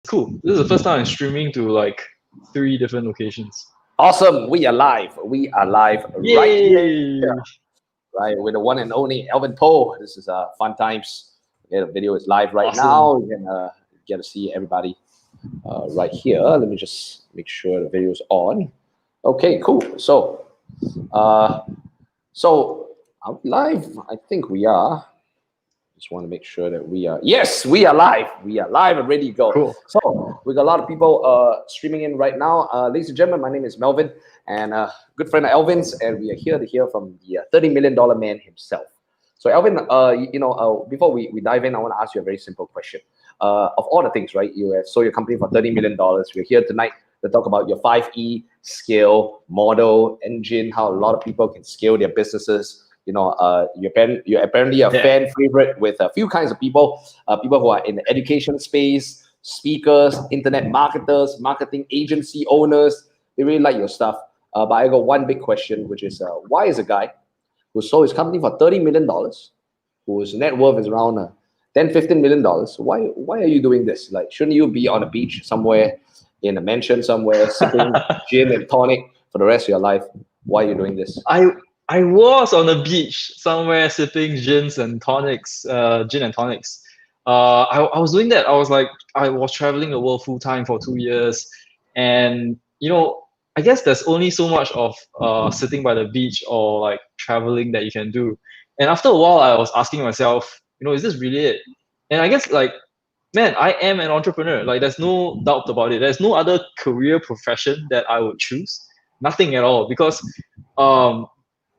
cool. This is the first time I'm streaming to like 3 different locations. Awesome. We are live. We are live right here, Yay! right, with the one and only Alvin Poe. This is fun times. Yeah, the video is live right Awesome. now. You can get to see everybody right here. Let me just make sure the video is on. Okay, cool. Uh, so are we live? I think we are. Just want to make sure that we are. Yes, we are live. We are live and ready to go. Cool. So we got a lot of people streaming in right now. Ladies and gentlemen, my name is Melvin, and good friend of Alvin's, and we are here to hear from the $30 million man himself. So Alvin, before we dive in, I want to ask you a very simple question. Of all the things, right? You have sold your company for $30 million. We're here tonight to talk about your 5E scale model engine, how a lot of people can scale their businesses. You're apparently a fan favorite with a few kinds of people, people who are in the education space, speakers, internet marketers, marketing agency owners. They really like your stuff. But I got one big question, which is why is a guy who sold his company for $30 million, whose net worth is around $10-15 million, why are you doing this? Like, shouldn't you be on a beach somewhere, in a mansion somewhere, sipping gin and tonic for the rest of your life? Why are you doing this? I was on the beach somewhere sipping gins and tonics, gin and tonics. I was doing that. I was traveling the world full time for 2 years, and I guess there's only so much of sitting by the beach or like traveling that you can do. And after a while, I was asking myself, is this really it? And I guess like, man, I am an entrepreneur. Like, there's no doubt about it. There's no other career profession that I would choose. Nothing at all, because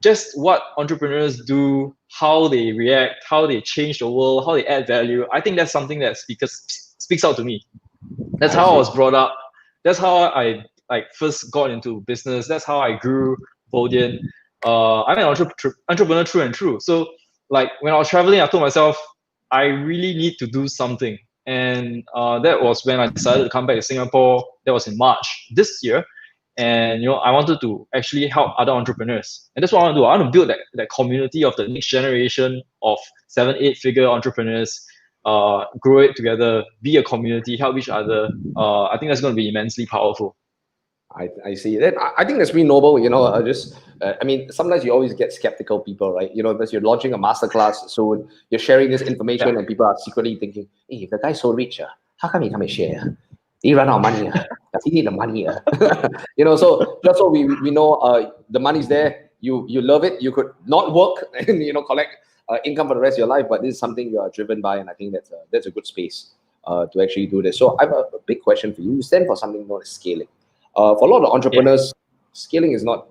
just what entrepreneurs do, how they react, how they change the world, how they add value. I think that's something that speaks out to me. That's how I was brought up. That's how I first got into business. That's how I grew Bodian. I'm an entrepreneur through and through. So like when I was traveling, I told myself I really need to do something. And that was when I decided to come back to Singapore. That was in March this year. And I wanted to actually help other entrepreneurs, and that's what I want to do. I want to build that community of the next generation of 7-8 figure entrepreneurs, grow it together, be a community, help each other. I think that's going to be immensely powerful. I see that. I think that's really noble. I mean, sometimes you always get skeptical people, right? Because you're launching a masterclass soon, you're sharing this information, and people are secretly thinking, "Hey, if the guy's so rich, how come he come and share? He run out of money. Does he need the money?" So just so we know, the money's there. You love it. You could not work and collect income for the rest of your life, but this is something you are driven by, and I think that's a good space to actually do this. So I have a big question for you. You stand for something known as scaling. For a lot of entrepreneurs, scaling is not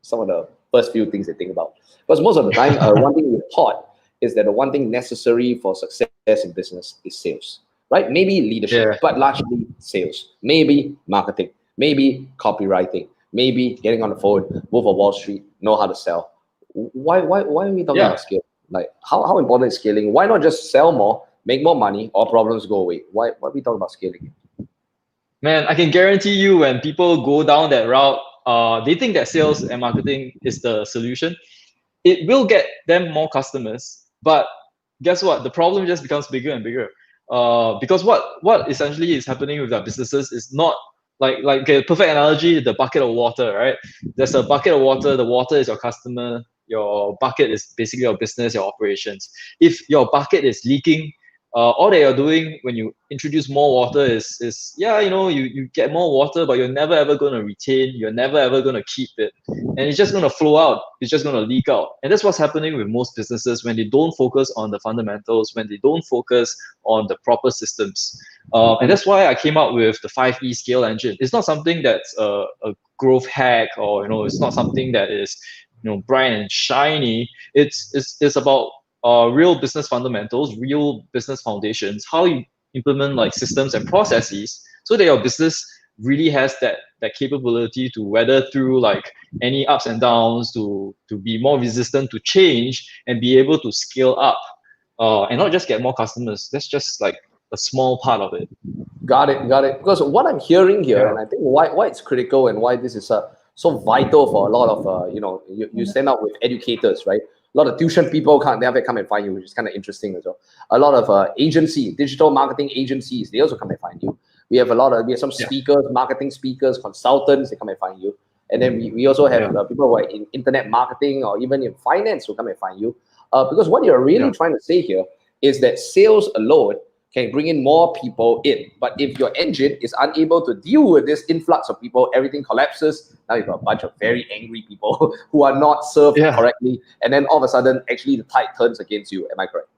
some of the first few things they think about. Because most of the time, one thing we're taught is that the one thing necessary for success in business is sales, right? Maybe leadership, but largely sales. Maybe marketing, maybe copywriting, maybe getting on the phone, move on Wall Street, know how to sell. Why are we talking about scale? Like, how important is scaling? Why not just sell more, make more money, all problems go away? Why are we talking about scaling? Man, I can guarantee you when people go down that route, they think that sales and marketing is the solution. It will get them more customers, but guess what? The problem just becomes bigger and bigger. Because what essentially is happening with our businesses is not like a perfect analogy, the bucket of water, right? There's a bucket of water, the water is your customer, your bucket is basically your business, your operations. If your bucket is leaking, all that you're doing when you introduce more water is you get more water, but you're never ever going to retain, you're never ever going to keep it, and it's just going to flow out, it's just going to leak out. And that's what's happening with most businesses when they don't focus on the fundamentals, when they don't focus on the proper systems. And that's why I came up with the 5E scale engine. It's not something that's a growth hack, or it's not something that is bright and shiny. It's about real business fundamentals, real business foundations, how you implement like systems and processes so that your business really has that capability to weather through like any ups and downs, to be more resistant to change and be able to scale up, and not just get more customers. That's just like a small part of it. Got it. Because what I'm hearing here, and I think why it's critical and why this is so vital for a lot of you stand out with educators, right? A lot of tuition people never come and find you, which is kind of interesting as well. A lot of digital marketing agencies, they also come and find you. We have some speakers, marketing speakers, consultants. They come and find you. And then we also have people who are in internet marketing or even in finance who come and find you. Because what you're really trying to say here is that sales alone can bring in more people in. But if your engine is unable to deal with this influx of people, everything collapses. Now you've got a bunch of very angry people who are not served correctly. And then all of a sudden, actually the tide turns against you. Am I correct?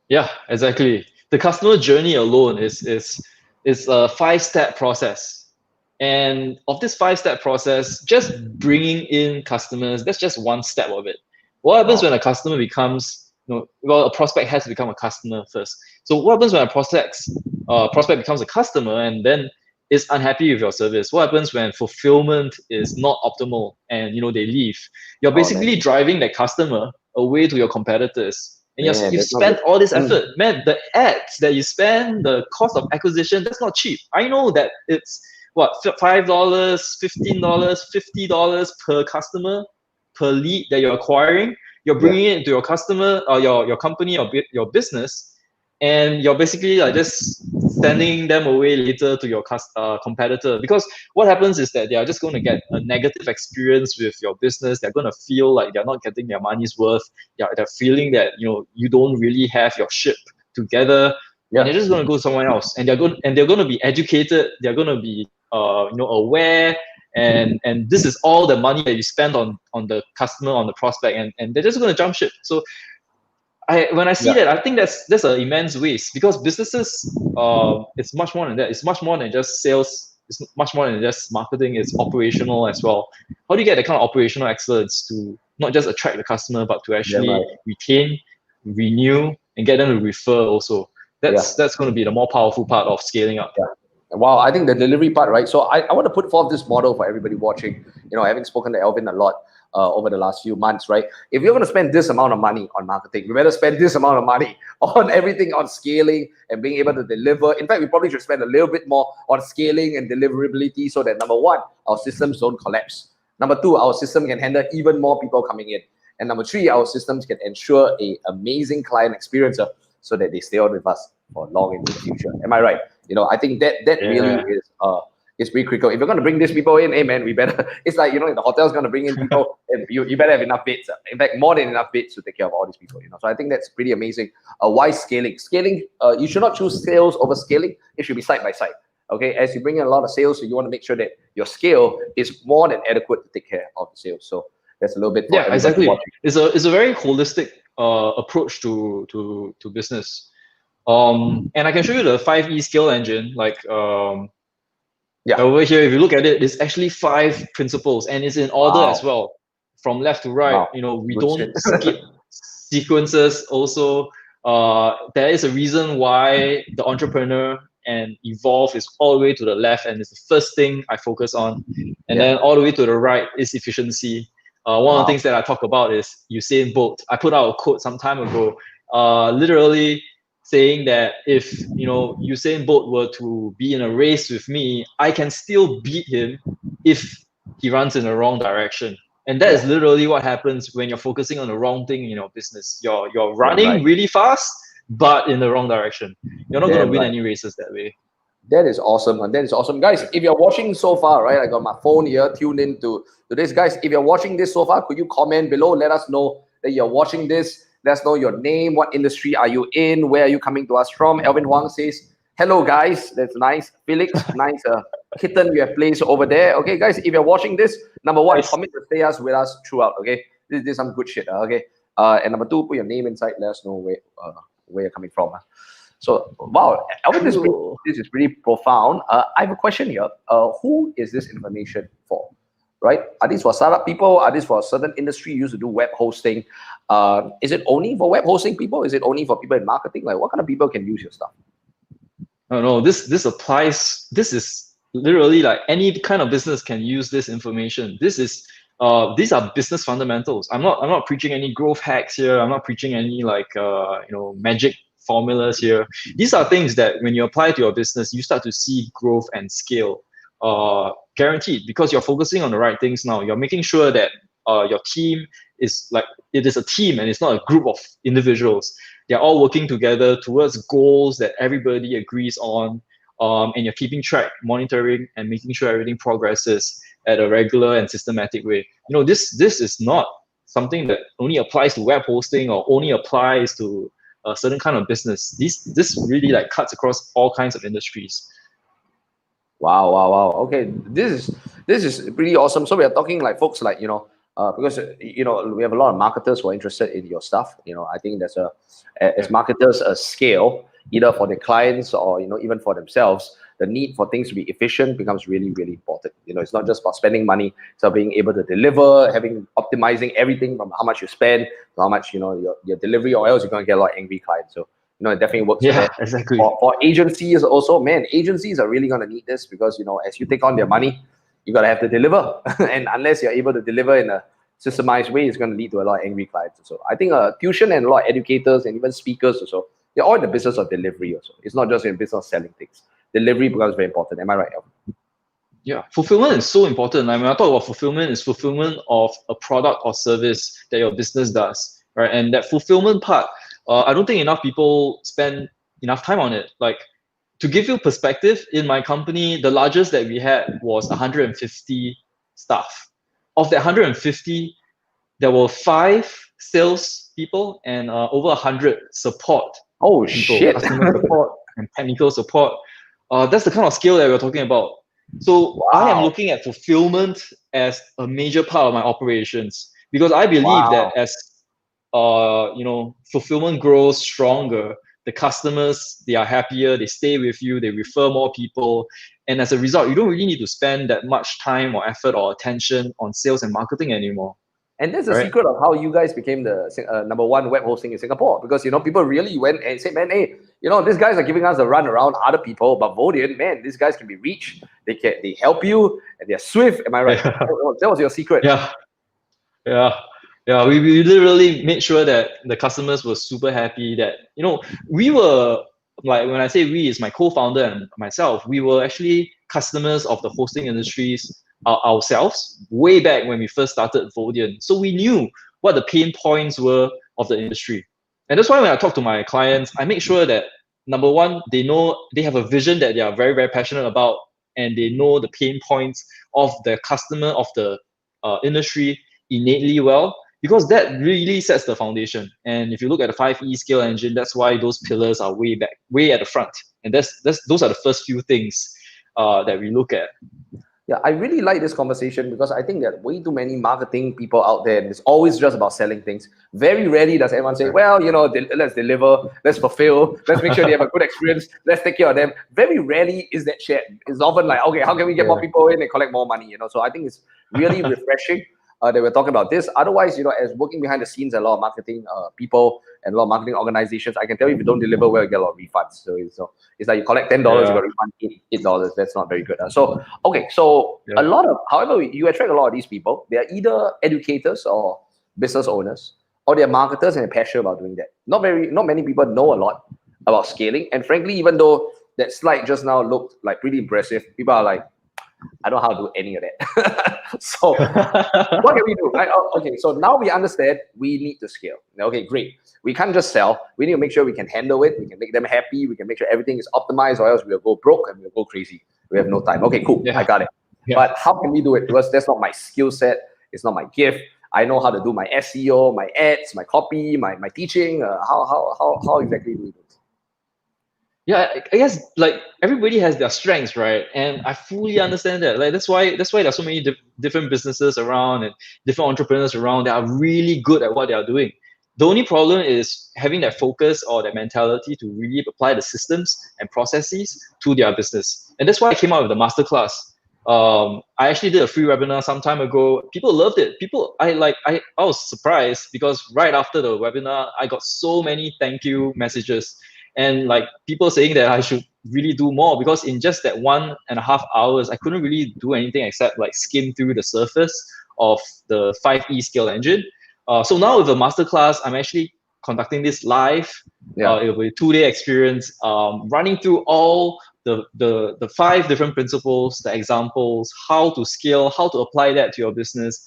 Yeah, exactly. The customer journey alone is a 5-step process. And of this 5-step process, just bringing in customers, that's just one step of it. What happens when a customer becomes, a prospect has to become a customer first. So what happens when a prospect becomes a customer and then is unhappy with your service? What happens when fulfillment is not optimal and they leave? You're basically driving that customer away to your competitors. And you've spent all this effort. Man, the ads that you spend, the cost of acquisition, that's not cheap. I know that it's what, $5, $15, $50 per customer per lead that you're acquiring. You're bringing it to your customer or your company or your business, and you're basically like just sending them away later to your competitor. Because what happens is that they are just going to get a negative experience with your business. They're going to feel like they're not getting their money's worth. They're feeling that you don't really have your ship together, and they're just going to go somewhere else. And they're going to be educated. They're going to be aware. And this is all the money that you spend on the customer, on the prospect, and they're just going to jump ship. So when I see that, I think that's an immense waste, because businesses, it's much more than that. It's much more than just sales. It's much more than just marketing. It's operational as well. How do you get the kind of operational excellence to not just attract the customer, but to actually retain, renew, and get them to refer also? That's going to be the more powerful part of scaling up. Wow, I think the delivery part, right? So I want to put forth this model for everybody watching. Having spoken to Alvin a lot over the last few months, right? If you're going to spend this amount of money on marketing, we better spend this amount of money on everything, on scaling and being able to deliver. In fact, we probably should spend a little bit more on scaling and deliverability, so that, number one, our systems don't collapse. Number two, our system can handle even more people coming in. And number three, our systems can ensure an amazing client experience so that they stay on with us for long into the future. Am I right? I think that really is pretty critical. If you're going to bring these people in, hey man, we better. It's like the hotel's going to bring in people, and you better have enough beds. In fact, more than enough beds to take care of all these people. So I think that's pretty amazing. Why scaling? Scaling, you should not choose sales over scaling. It should be side by side. Okay, as you bring in a lot of sales, so you want to make sure that your scale is more than adequate to take care of the sales. So that's a little bit. Yeah, exactly. It's a very holistic approach to business. And I can show you the 5E scale engine. Over here, if you look at it, it's actually 5 principles, and it's in order as well, from left to right. We don't skip sequences. Also, there is a reason why the entrepreneur and evolve is all the way to the left, and it's the first thing I focus on. And then all the way to the right is efficiency. One of the things that I talk about is Usain Bolt. I put out a quote some time ago, literally saying that if Usain Bolt were to be in a race with me, I can still beat him if he runs in the wrong direction. And that is literally what happens when you're focusing on the wrong thing in your business. You're running really fast, but in the wrong direction. You're not going to win any races that way. That is awesome, and that is awesome, guys. If you're watching so far, right? I got my phone here, tuned in to this, guys. If you're watching this so far, could you comment below? Let us know that you're watching this. Let us know your name, what industry are you in, where are you coming to us from? Alvin Huang says, hello guys, that's nice. Felix, nice kitten you have placed over there. Okay, guys, if you're watching this, number one, commit to stay with us throughout, okay? This is some good shit, okay? And number two, put your name inside, let us know where you're coming from. So, wow, Alvin, this is pretty profound. I have a question here. Who is this information for? Right? Are these for startup people? Are these for a certain industry you used to do web hosting? Is it only for web hosting people? Is it only for people in marketing? Like, what kind of people can use your stuff? No, this applies. This is literally like any kind of business can use this information. These are business fundamentals. I'm not preaching any growth hacks here. I'm not preaching any magic formulas here. These are things that when you apply to your business, you start to see growth and scale. Guaranteed, because you're focusing on the right things now. You're making sure that your team is it is a team and it's not a group of individuals. They're all working together towards goals that everybody agrees on. and you're keeping track, monitoring, and making sure everything progresses at a regular and systematic way. This is not something that only applies to web hosting or only applies to a certain kind of business. This really like cuts across all kinds of industries. Wow, wow, wow. Okay, this is pretty awesome. So we are talking like folks like because we have a lot of marketers who are interested in your stuff. I think there's as marketers a scale either for their clients or even for themselves. The need for things to be efficient becomes really, really important. It's not just about spending money; it's about being able to deliver, optimizing everything from how much you spend to how much your delivery, or else you're gonna get a lot of angry clients. So it definitely works for that. Exactly. For agencies also, man, agencies are really gonna need this because as you take on their money, you gotta have to deliver, and unless you're able to deliver in a systemized way, it's gonna lead to a lot of angry clients. So I think tuition and a lot of educators and even speakers also, they're all in the business of delivery also. It's not just in the business of selling things. Delivery becomes very important. Am I right, Alvin? Yeah, fulfillment is so important. When I talk about fulfillment, it's fulfillment of a product or service that your business does, right? And that fulfillment part, I don't think enough people spend enough time on it. Like, to give you perspective, in my company, the largest that we had was 150 staff. Of that 150, there were 5 sales people and over 100 support Oh people, shit! customer support and technical support. That's the kind of scale that we're talking about. So Wow. I am looking at fulfillment as a major part of my operations because I believe that as fulfillment grows stronger, the customers, they are happier, they stay with you, they refer more people, and as a result, you don't really need to spend that much time or effort or attention on sales and marketing anymore. And that's the Right? secret of how you guys became the #1 web hosting in Singapore, because people really went and said, man, hey, these guys are giving us a run around other people, but Vodian, man, these guys can be reached, they help you, and they're swift. Am I right? Yeah. That was your secret. Yeah, we literally made sure that the customers were super happy that we were, like, when I say we, is my co-founder and myself, we were actually customers of the hosting industries ourselves way back when we first started Vodian. So we knew what the pain points were of the industry. And that's why when I talk to my clients, I make sure that number one, they know they have a vision that they are very, very passionate about, and they know the pain points of the customer of the industry innately well, because that really sets the foundation. And if you look at the 5E scale engine, that's why those pillars are way back, way at the front. And those are the first few things that we look at. Yeah, I really like this conversation because I think that way too many marketing people out there, and it's always just about selling things. Very rarely does anyone say, well, let's deliver, let's fulfill, let's make sure they have a good experience, let's take care of them. Very rarely is that shared. It's often like, okay, how can we get more people in and collect more money? So I think it's really refreshing that we're talking about this. Otherwise, as working behind the scenes, a lot of marketing people and a lot of marketing organizations, I can tell you, if you don't deliver well, you get a lot of refunds. So it's like you collect $10, you got refund $8. That's not very good. So a lot of, however, you attract a lot of these people. They are either educators or business owners, or they're marketers and they're passionate about doing that. Not many people know a lot about scaling. And frankly, even though that slide just now looked like pretty impressive, people are like, I don't know how to do any of that. So what can we do? Okay, so now we understand we need to scale. Okay, great. We can't just sell. We need to make sure we can handle it. We can make them happy. We can make sure everything is optimized, or else we'll go broke and we'll go crazy. We have no time. Okay, cool. I got it. But how can we do it? Because that's not my skill set. It's not my gift. I know how to do my SEO, my ads, my copy, my teaching. How exactly do we do it? Yeah, I guess like everybody has their strengths, right? And I fully understand that. Like that's why there's so many different businesses around and different entrepreneurs around that are really good at what they are doing. The only problem is having that focus or that mentality to really apply the systems and processes to their business. And that's why I came out with the masterclass. I actually did a free webinar some time ago. People loved it. I was surprised because right after the webinar, I got so many thank you messages. And like people saying that I should really do more, because in just that 1.5 hours, I couldn't really do anything except like skim through the surface of the 5E scale engine. So now with the masterclass, I'm actually conducting this live. It will be a 2-day experience, running through all the 5 different principles, the examples, how to scale, how to apply that to your business.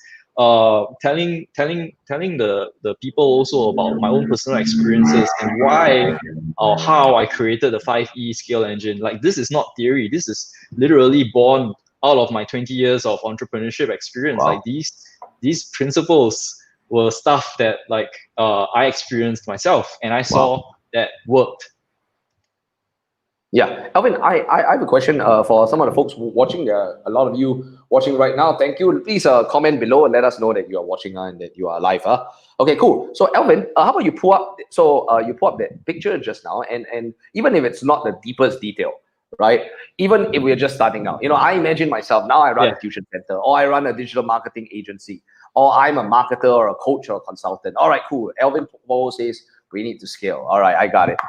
telling the people also about my own personal experiences and why or how I created the 5E scale engine. Like, this is not theory. This is literally born out of my 20 years of entrepreneurship experience. Wow. Like, these principles were stuff that like I experienced myself and I saw that worked. Yeah, Alvin, I have a question for some of the folks watching. A lot of you watching right now. Thank you. Please comment below and let us know that you are watching and that you are live. Okay, cool. So Alvin, how about you pull up? So you pull up that picture just now, and even if it's not the deepest detail, right? Even if we're just starting out, I imagine myself now. I run a tuition center, or I run a digital marketing agency, or I'm a marketer or a coach or a consultant. All right, cool. Alvin Paul says, we need to scale. All right, I got it.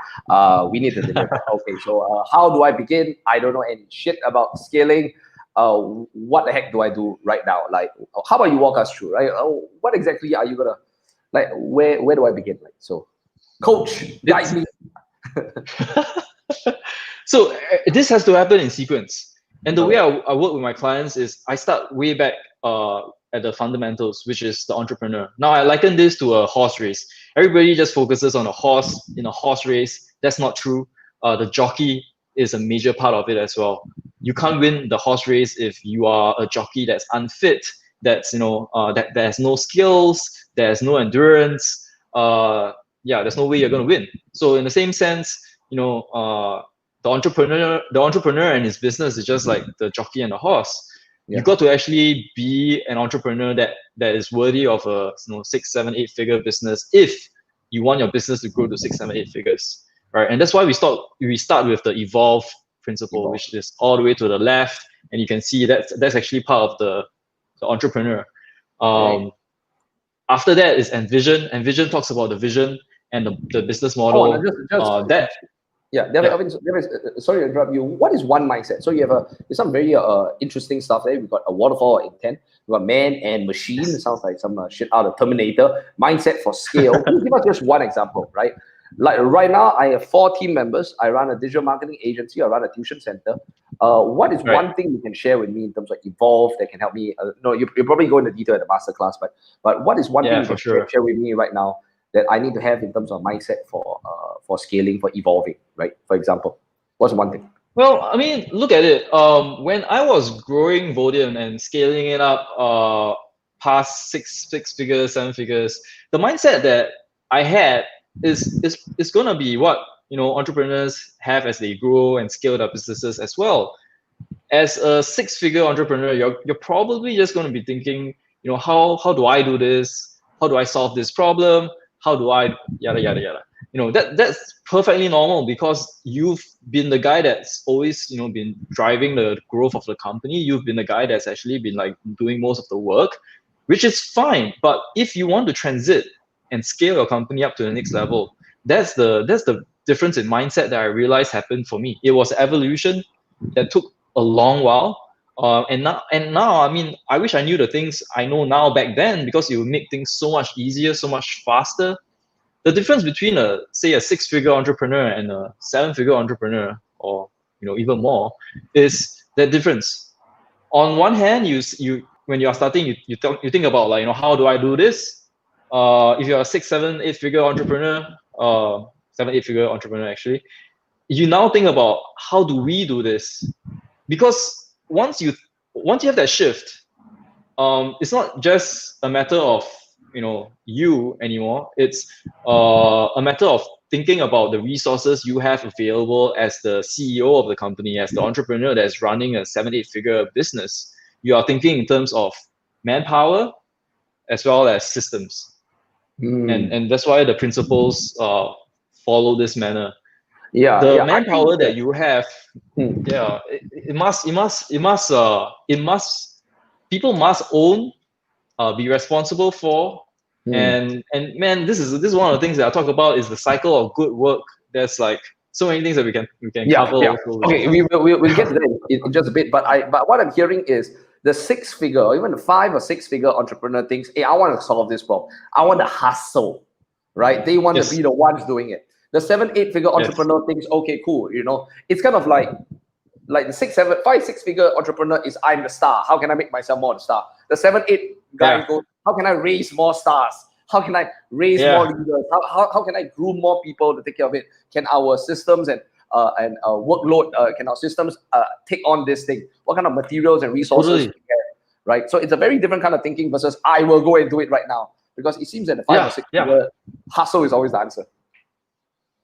We need to deliver. Okay, so how do I begin? I don't know any shit about scaling. What the heck do I do right now? Like, how about you walk us through, right? What exactly are you gonna, like, where do I begin? Like, so, coach, guide me. So this has to happen in sequence. And the way I work with my clients is I start way back at the fundamentals, which is the entrepreneur. Now I liken this to a horse race. Everybody just focuses on a horse in a horse race. That's not true. The jockey is a major part of it as well. You can't win the horse race if you are a jockey that's unfit, that's that has no skills, there's no endurance. There's no way you're gonna win. So in the same sense, the entrepreneur and his business is just like the jockey and the horse. You got to actually be an entrepreneur that is worthy of a 6, 7, 8 figure business if you want your business to grow to 6, 7, 8 figures, right? And that's why we start with the evolve principle, which is all the way to the left, and you can see that's actually part of the entrepreneur. After that is envision. Envision talks about the vision and the business model. Sorry to interrupt you. What is one mindset? So you have some very interesting stuff there. We've got a waterfall of intent. We've got man and machine. It sounds like some shit out of Terminator. Mindset for scale. Can you give us just one example, right? Like right now, I have 4 team members. I run a digital marketing agency. I run a tuition center. What is one thing you can share with me in terms of evolve that can help me? No, you're probably going into detail at the masterclass, but what is one thing you can share with me right now that I need to have in terms of mindset for scaling, for evolving, right? For example, what's one thing? Well, I mean, look at it. When I was growing Vodium and scaling it up past six figures, 7 figures, the mindset that I had is gonna be what entrepreneurs have as they grow and scale their businesses as well. As a 6-figure entrepreneur, you're probably just gonna be thinking, how do I do this? How do I solve this problem? How do I yada yada yada? That's perfectly normal because you've been the guy that's always been driving the growth of the company. You've been the guy that's actually been like doing most of the work, which is fine. But if you want to transit and scale your company up to the next level, that's the difference in mindset that I realized happened for me. It was evolution that took a long while. And now, I mean, I wish I knew the things I know now back then, because it would make things so much easier, so much faster. The difference between a 6-figure entrepreneur and a 7-figure entrepreneur, or even more, is that difference. On one hand, you when you are starting, you think about like, how do I do this? If you're a 6, 7, 8-figure entrepreneur, 7, 8-figure entrepreneur actually, you now think about how do we do this? Because once you have that shift, it's not just a matter of you anymore. It's a matter of thinking about the resources you have available as the CEO of the company, as the entrepreneur that's running a 7, 8-figure business. You are thinking in terms of manpower as well as systems, and that's why the principles follow this manner. The manpower that you have, people must own, be responsible for, and man, this is one of the things that I talk about, is the cycle of good work. There's like so many things that we can cover. Okay, we'll get to that in just a bit. But what I'm hearing is the 6-figure or even the 5 or 6-figure entrepreneur thinks, hey, I want to solve this problem. I want to hustle, right? They want to be the ones doing it. The 7, 8-figure entrepreneur thinks, okay, cool. It's kind of like the 6, 7, 5, 6-figure entrepreneur is, I'm the star. How can I make myself more the star? The 7, 8 guy goes, How can I raise more stars? How can I raise more leaders? How can I groom more people to take care of it? Can our systems and workload, can our systems take on this thing? What kind of materials and resources Totally. we have, right? So it's a very different kind of thinking versus I will go and do it right now, because it seems that the 5 or 6 figure hustle is always the answer.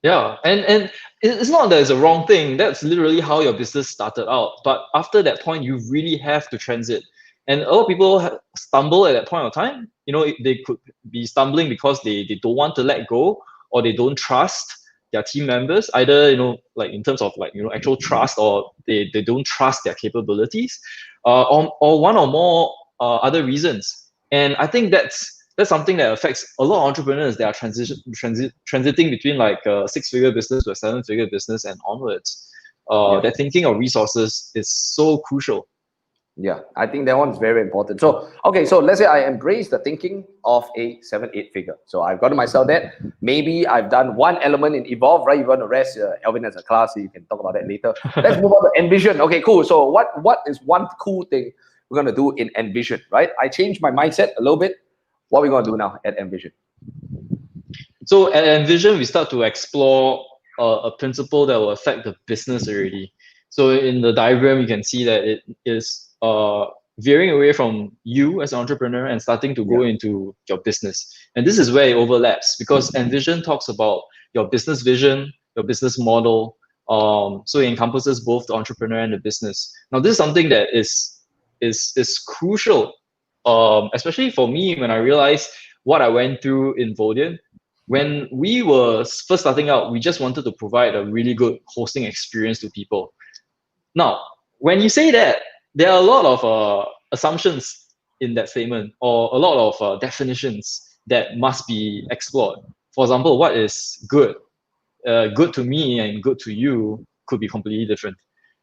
Yeah, and it's not that it's a wrong thing. That's literally how your business started out. But after that point, you really have to transit. And a lot of people stumble at that point of time. You know, they could be stumbling because they don't want to let go, or they don't trust their team members. Either, you know, like in terms of like, you know, actual trust, or they don't trust their capabilities, or one or more other reasons. And I think that's something that affects a lot of entrepreneurs that are transiting between like a 6-figure business to a 7-figure business and onwards. That thinking of resources is so crucial. Yeah, I think that one's very important. So, okay, so let's say I embrace the thinking of a 7-8 figure. So I've got to myself that maybe I've done one element in Evolve, right? You want to rest Alvin as a class, so you can talk about that later. Let's move on to Envision. Okay, cool. So what is one cool thing we're going to do in Envision, right? I changed my mindset a little bit. What are we going to do now at Envision? So at Envision, we start to explore a principle that will affect the business already. So in the diagram, you can see that it is veering away from you as an entrepreneur and starting to go into your business. And this is where it overlaps, because Envision talks about your business vision, your business model. So it encompasses both the entrepreneur and the business. Now, this is something that is crucial, especially for me when I realized what I went through in Vodian. When we were first starting out, we just wanted to provide a really good hosting experience to people. Now, when you say that, there are a lot of assumptions in that statement, or a lot of definitions that must be explored. For example, what is good? Good to me and good to you could be completely different,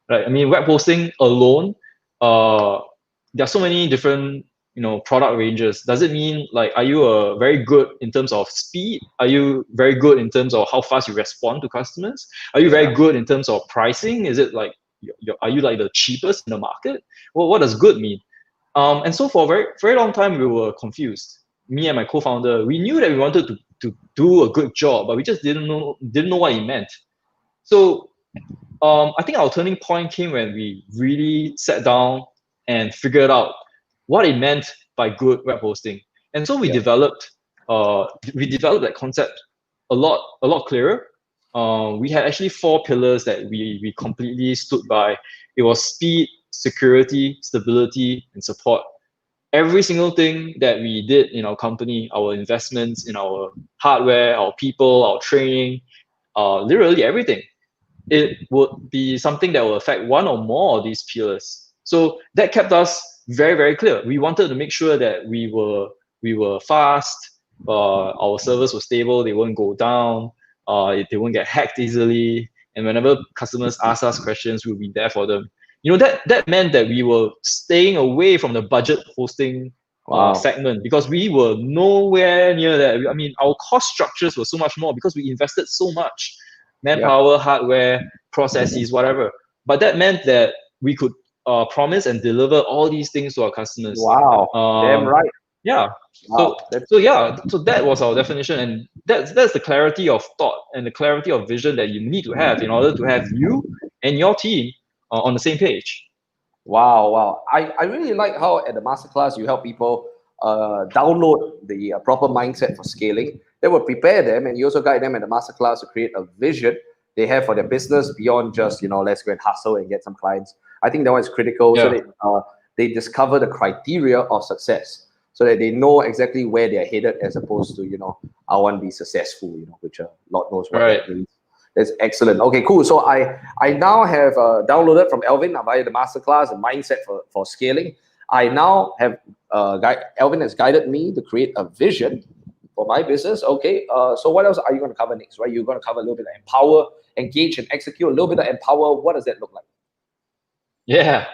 right? I mean, web hosting alone, there are so many different, you know, product ranges. Does it mean like, are you very good in terms of speed? Are you very good in terms of how fast you respond to customers? Are you very good in terms of pricing? Is it like, are you like the cheapest in the market? Well, what does good mean? And so for a very, very long time, we were confused. Me and my co-founder, we knew that we wanted to do a good job, but we just didn't know what it meant. So I think our turning point came when we really sat down and figured out what it meant by good web hosting. And so we developed that concept a lot clearer. We had actually 4 pillars that we completely stood by. It was speed, security, stability, and support. Every single thing that we did in our company, our investments in our hardware, our people, our training, literally everything, it would be something that will affect one or more of these pillars. So that kept us very, very clear. We wanted to make sure that we were fast, our servers were stable, they won't go down, they won't get hacked easily, and whenever customers ask us questions, we'll be there for them. You know, that meant that we were staying away from the budget hosting segment, because we were nowhere near that. I mean, our cost structures were so much more because we invested so much. Manpower, hardware, processes, whatever. But that meant that we could promise and deliver all these things to our customers. Wow, damn right. Yeah. Wow. So that was our definition, and that's the clarity of thought and the clarity of vision that you need to have in order to have you and your team on the same page. Wow. I really like how at the masterclass you help people download the proper mindset for scaling. They will prepare them, and you also guide them at the masterclass to create a vision they have for their business beyond just, you know, let's go and hustle and get some clients. I think that one is critical, so that they discover the criteria of success, so that they know exactly where they're headed, as opposed to, you know, I want to be successful, you know, which Lord knows what that means. That's excellent. Okay, cool. So I now have downloaded from Alvin via the masterclass a mindset for scaling. I now have Alvin has guided me to create a vision for my business. Okay, so what else are you going to cover next? Right, you're going to cover a little bit of empower, engage, and execute. A little bit of empower. What does that look like? Yeah,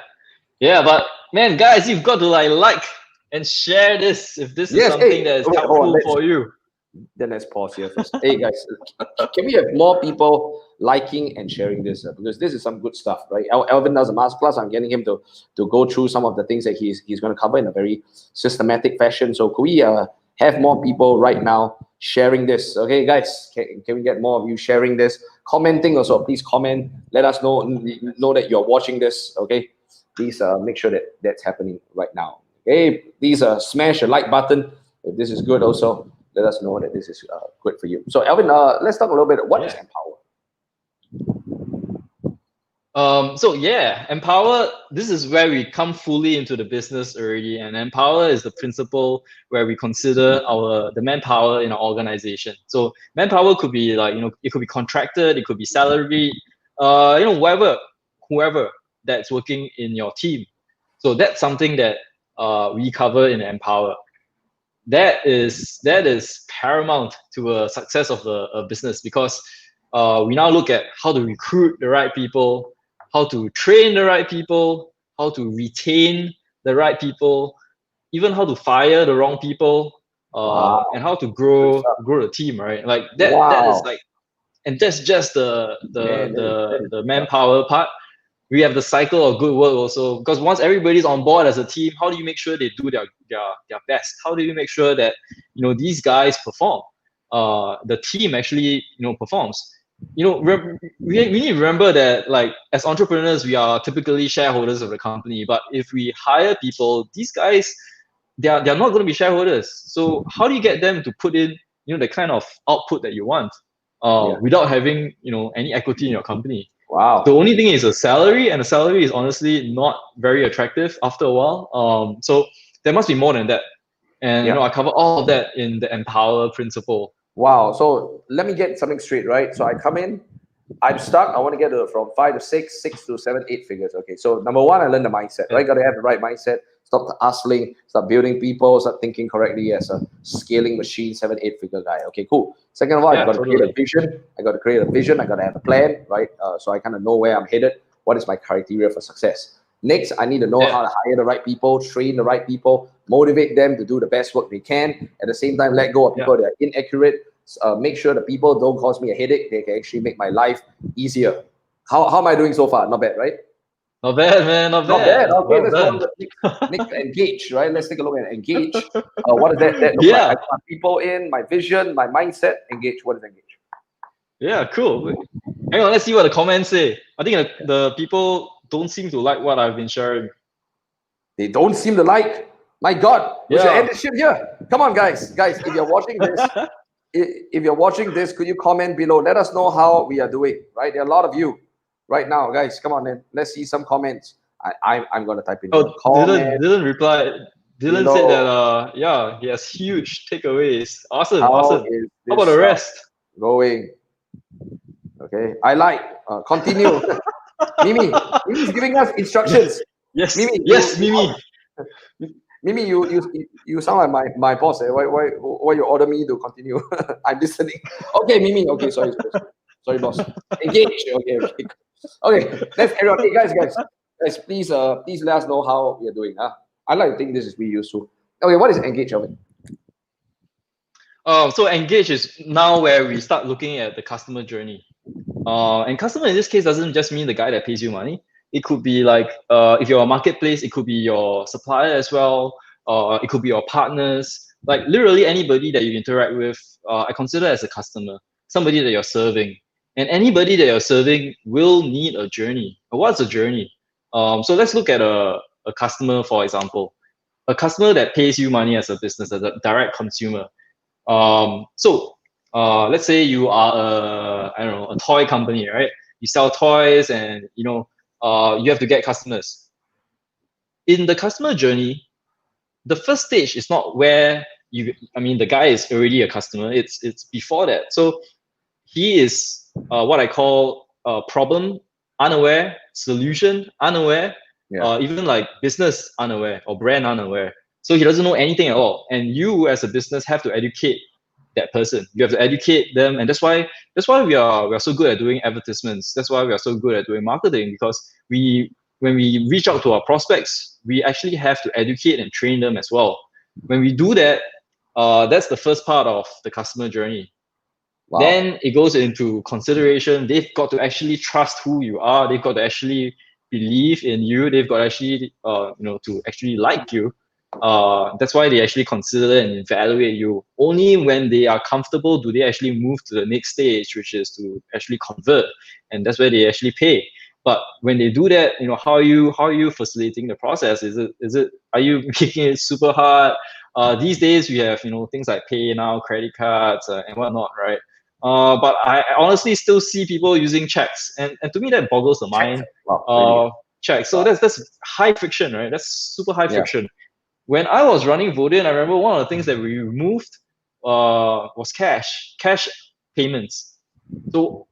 but man, guys, you've got to like and share this if this is something that is helpful for you. Then let's pause here first. Hey guys, can we have more people liking and sharing this because this is some good stuff, right? Alvin does a masterclass. I'm getting him to go through some of the things that he's going to cover in a very systematic fashion. So could we have more people right now sharing this? Okay, guys, can we get more of you sharing this, commenting also? Please comment. Let us know that you're watching this. Okay, please make sure that that's happening right now. Okay, please smash a like button if this is good. Also, let us know that this is good for you. So, Alvin, let's talk a little bit. What is Empower? So yeah, Empower, this is where we come fully into the business already. And Empower is the principle where we consider the manpower in our organization. So manpower could be like, it could be contracted, it could be salaried, whoever that's working in your team. So that's something that we cover in Empower. That is paramount to a success of a business, because we now look at how to recruit the right people, how to train the right people, how to retain the right people, even how to fire the wrong people, and how to grow the team, right? Like that. Wow. That is like, and that's just the manpower part. We have the cycle of good work also, because once everybody's on board as a team, how do you make sure they do their best? How do you make sure that these guys perform? The team actually performs. We need to remember that, like, as entrepreneurs, we are typically shareholders of the company. But if we hire people, these guys, they're not going to be shareholders. So how do you get them to put in the kind of output that you want without having any equity in your company? Wow. The only thing is a salary, and the salary is honestly not very attractive after a while. So there must be more than that. And I cover all of that in the Empower principle. Wow. So let me get something straight, right? So I come in, I'm stuck. I want to get from 5 to 6, 6 to 7, 8 figures. Okay. So number one, I learned the mindset, right? Got to have the right mindset. Stop hustling, start building people, start thinking correctly as a scaling machine, 7, 8-figure guy. Okay, cool. Second of all, I got to create a vision. I got to have a plan, right? So I kind of know where I'm headed. What is my criteria for success? Next, I need to know how to hire the right people, train the right people, motivate them to do the best work they can. At the same time, let go of people that are inaccurate. Make sure the people don't cause me a headache. They can actually make my life easier. How am I doing so far? Not bad, right? Not bad, man. Not bad. Okay, let's go next engage, right? Let's take a look at engage. What does that look like? I got my people in, my vision, my mindset. Engage. What is engage? Yeah, cool. Hang on, let's see what the comments say. I think the people don't seem to like what I've been sharing. They don't seem to like. My God, we should end this shit here. Come on, guys. If you're watching this, could you comment below? Let us know how we are doing. Right, there are a lot of you right now, guys. Come on, then. Let's see some comments. I'm gonna type in. Dylan replied. Dylan said that he has huge takeaways. Awesome. How about the rest? Going. Okay, I like. Continue. Mimi's giving us instructions. Yes. Mimi. Mimi, you sound like my boss. Why you order me to continue? I'm listening. Okay, Mimi. Okay, sorry, boss. Engage. Okay. Let's carry on. Hey, guys, please let us know how we are doing. I like to think this is really useful. Okay, what is engage, Alvin? So engage is now where we start looking at the customer journey. And customer in this case doesn't just mean the guy that pays you money. It could be like, if you're a marketplace, it could be your supplier as well. It could be your partners. Like literally anybody that you interact with, I consider as a customer, somebody that you're serving. And anybody that you're serving will need a journey. What's a journey? So let's look at a customer, for example. A customer that pays you money as a business, as a direct consumer. Let's say you are a toy company, right? You sell toys, and you have to get customers. In the customer journey, the first stage is not where the guy is already a customer. It's before that. So he is what I call problem unaware, solution unaware, even like business unaware or brand unaware. So he doesn't know anything at all. And you as a business have to educate that person. You have to educate them, and that's why we are so good at doing advertisements. That's why we are so good at doing marketing, because when we reach out to our prospects, we actually have to educate and train them as well. When we do that, that's the first part of the customer journey. Wow. Then it goes into consideration. They've got to actually trust who you are. They've got to actually believe in you. They've got to actually, to actually like you. That's why they actually consider and evaluate you. Only when they are comfortable do they actually move to the next stage, which is to actually convert, and that's where they actually pay. But when they do that, how are you facilitating the process? Are you making it super hard? These days we have things like pay now, credit cards, and whatnot, right? But I honestly still see people using checks, and to me that boggles the mind. Wow, really? Checks. So Wow. that's high friction, right? That's super high Yeah. friction. When I was running Vodin, I remember one of the things that we removed was cash payments. So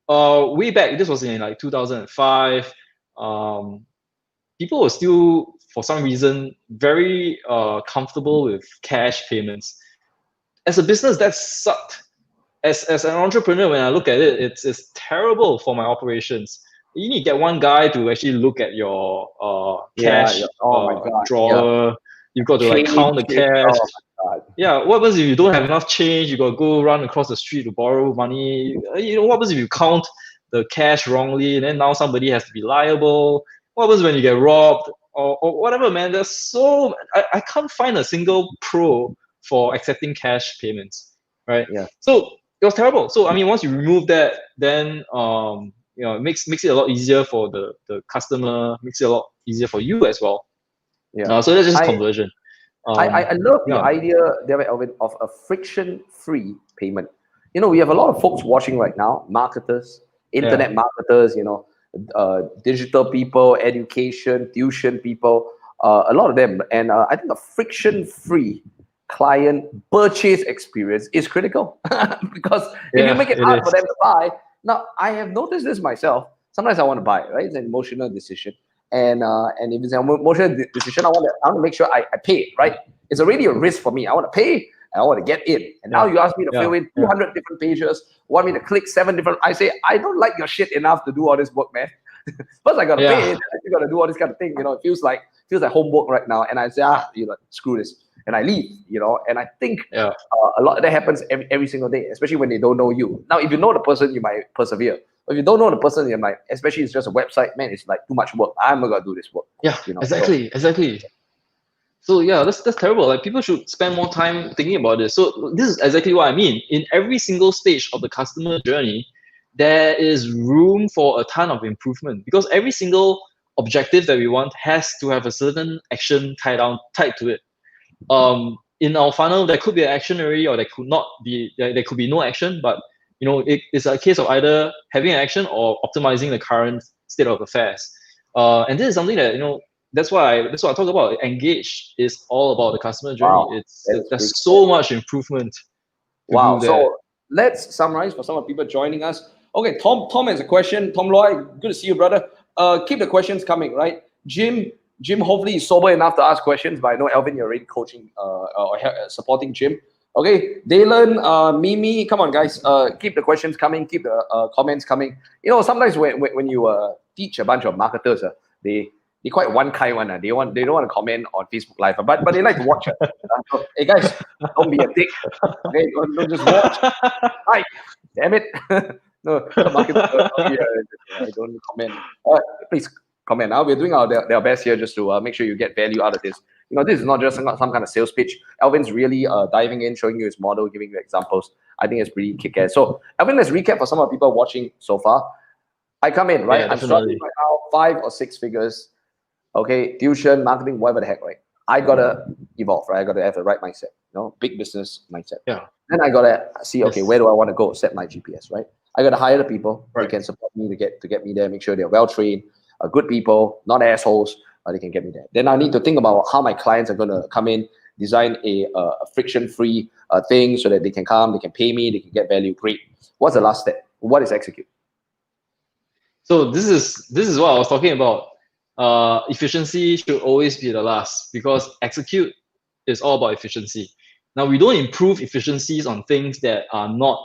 way back, this was in like 2005. Um, People were still, for some reason, very comfortable with cash payments. As a business, that sucked. As an entrepreneur, when I look at it, it's terrible for my operations. You need to get one guy to actually look at your Yeah. cash Oh my God. Yeah. drawer. You've got to like Change count the it. cash. Oh my God. Yeah, what happens if you don't have enough change? You got to go run across the street to borrow money. What happens if you count the cash wrongly and then now somebody has to be liable? What happens when you get robbed or whatever, man? I can't find a single pro for accepting cash payments, right? Yeah. So it was terrible. So I mean, once you remove that, then it makes it a lot easier for the customer, makes it a lot easier for you as well. Yeah. So that's just I conversion. I love the Yeah, idea there, Elvin, of a friction-free payment. We have a lot of folks watching right now, marketers, yeah. internet marketers, digital people, education, tuition people, a lot of them. And I think a friction-free client purchase experience is critical because if you Yeah, make it it hard is. for them to buy, now I have noticed this myself. Sometimes I want to buy, right? It's an emotional decision. And if it's an emotional decision, I want to make sure I pay it, right? It's already a risk for me. I want to pay and I want to get in. And now Yeah, you ask me to yeah, fill in yeah, 200 different pages, want me to click 7 different. I say, I don't like your shit enough to do all this work, man. First, I got to pay yeah, it. You got to do all this kind of thing. It feels like homework right now. And I say, screw this. And I leave, and I think yeah, a lot of that happens every single day, especially when they don't know you. Now, if you know the person, you might persevere. But if you don't know the person, you might, especially it's just a website, man, it's like too much work. I'm not going to do this work, yeah. So, Exactly. So yeah, that's terrible. Like people should spend more time thinking about this. So this is exactly what I mean. In every single stage of the customer journey, there is room for a ton of improvement because every single objective that we want has to have a certain action tied to it. In our funnel, there could be an action already, or there could not be. There could be no action, but it's a case of either having an action or optimizing the current state of affairs. And this is something that that's what I talk about. Engage is all about the customer journey. wow, that is There's pretty so much improvement to Wow. do there. So let's summarize for some of the people joining us. Okay, Tom has a question. Tom Loy, good to see you, brother. Keep the questions coming, right? Jim, hopefully is sober enough to ask questions, but I know Elvin, you're already coaching or supporting Jim. Okay, Dalen, Mimi, come on, guys. Keep the questions coming. Keep the comments coming. Sometimes when you teach a bunch of marketers, they quite one kind one. They don't want to comment on Facebook Live, but they like to watch it. So, hey guys, don't be a dick. Okay, don't just watch. Hi, damn it. No, some market, I don't comment. Please comment. Now we're doing their best here just to make sure you get value out of this. This is not just some kind of sales pitch. Alvin's really diving in, showing you his model, giving you examples. I think it's pretty kick-ass. So, Alvin, let's recap for some of the people watching so far. I come in, right? Yeah, I'm struggling definitely. right now, 5 or 6 figures. Okay, tuition, marketing, whatever the heck, right? I gotta evolve, right? I gotta have the right mindset, big business mindset. Yeah. Then I gotta see, okay, Yes. where do I want to go? Set my GPS, right? I gotta hire the people. They Right. can support me to get me there. Make sure they're well trained, good people, not assholes. They can get me there. Then I need to think about how my clients are gonna come in, design a friction-free thing so that they can come, they can pay me, they can get value. Great. What's the last step? What is execute? So this is what I was talking about. Efficiency should always be the last because execute is all about efficiency. Now we don't improve efficiencies on things that are not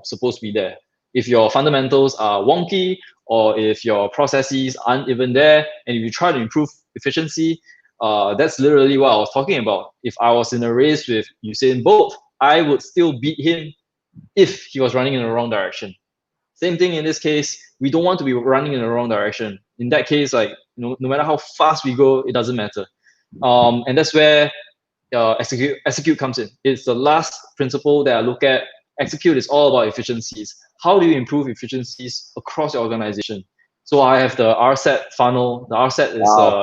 supposed to be there. If your fundamentals are wonky or if your processes aren't even there, and if you try to improve efficiency, that's literally what I was talking about. If I was in a race with Usain Bolt, I would still beat him if he was running in the wrong direction. Same thing in this case, we don't want to be running in the wrong direction. In that case, like, no matter how fast we go, it doesn't matter. And that's where execute comes in. It's the last principle that I look at. Execute is all about efficiencies. How do you improve efficiencies across your organization? So I have the RSET funnel. The RSET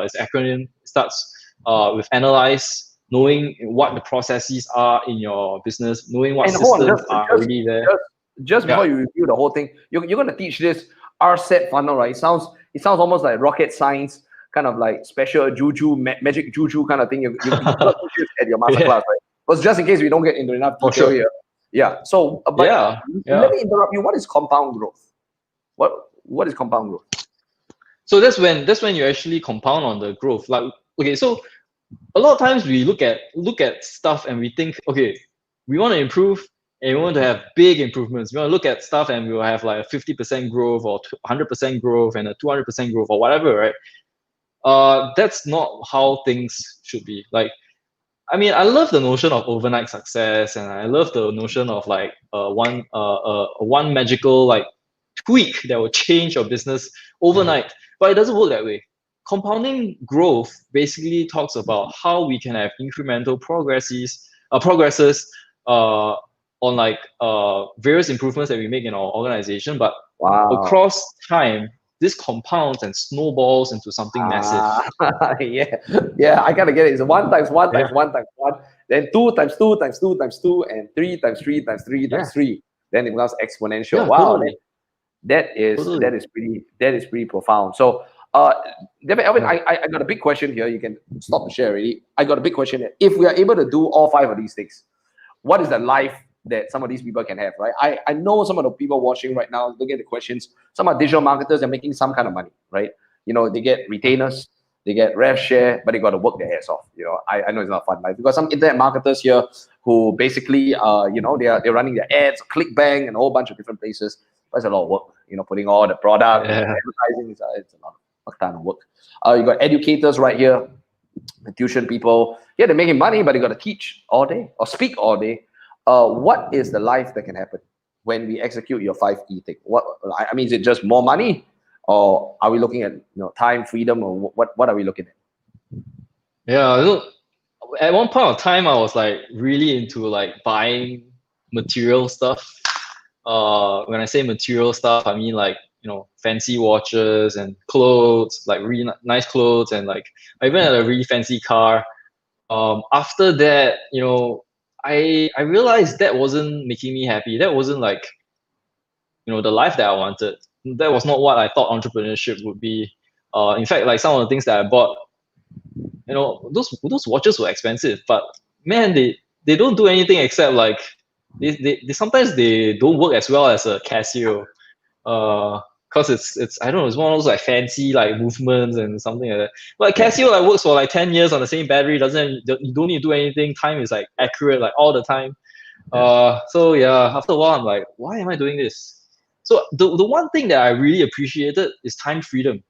is acronym. It starts with analyze, knowing what the processes are in your business, knowing what And hold on, systems are already there. just Yeah. before you review the whole thing, you're going to teach this RSET funnel, right? It sounds almost like rocket science, kind of like special juju, magic juju kind of thing. You teach this at your masterclass, Yeah. right? But just in case we don't get into enough For detail sure. here. Yeah. So, but Yeah. let me interrupt you. What is compound growth? What is compound growth? So that's when you actually compound on the growth. Like, okay, so a lot of times we look at stuff and we think, okay, we want to improve and we want to have big improvements. We want to look at stuff and we will have like a 50% growth or 100% growth and a 200% growth or whatever, right? That's not how things should be. Like, I mean, I love the notion of overnight success, and I love the notion of like one magical like tweak that will change your business overnight. But it doesn't work that way. Compounding growth basically talks about how we can have incremental progresses uh, on like various improvements that we make in our organization, but Wow. across time, this compounds and snowballs into something massive. Yeah, I gotta get it. It's 1 times 1 Yeah, times 1 times 1, then 2 times 2 times 2 times 2, and 3 times 3 times 3 yeah, times 3. Then it becomes exponential. yeah, Wow, totally, totally. that is pretty profound. So, uh, David, Alvin, Yeah. I got a big question here. You can stop the share already. I got a big question. If we are able to do all 5 of these things, what is the life that some of these people can have, right? I know some of the people watching right now, look at the questions. Some are digital marketers and making some kind of money, right? They get retainers, they get rev share, but they got to work their ass off. I know it's not fun life because some internet marketers here who basically, they're running their ads, ClickBank, and a whole bunch of different places. But it's a lot of work, putting all the product and Yeah. advertising. It's a lot of kind of work. You got educators right here, the tuition people. Yeah, they're making money, but they got to teach all day or speak all day. What is the life that can happen when we execute your 5E thing? I mean, is it just more money, or are we looking at time, freedom, or what are we looking at? Yeah. Look, at one point of time, I was like really into like buying material stuff. When I say material stuff, I mean like fancy watches and clothes, like really nice clothes, and like I even had a really fancy car. After that, I realized that wasn't making me happy. That wasn't like the life that I wanted. That was not what I thought entrepreneurship would be. In fact, like some of the things that I bought, those watches were expensive, but man, they don't do anything except like they sometimes they don't work as well as a Casio. Cause it's I don't know, it's one of those like fancy like movements and something like that. But Yeah. Casio like works for like 10 years on the same battery, you don't need to do anything. Time is like accurate like all the time. So yeah, after a while I'm like, why am I doing this? So the one thing that I really appreciated is time freedom.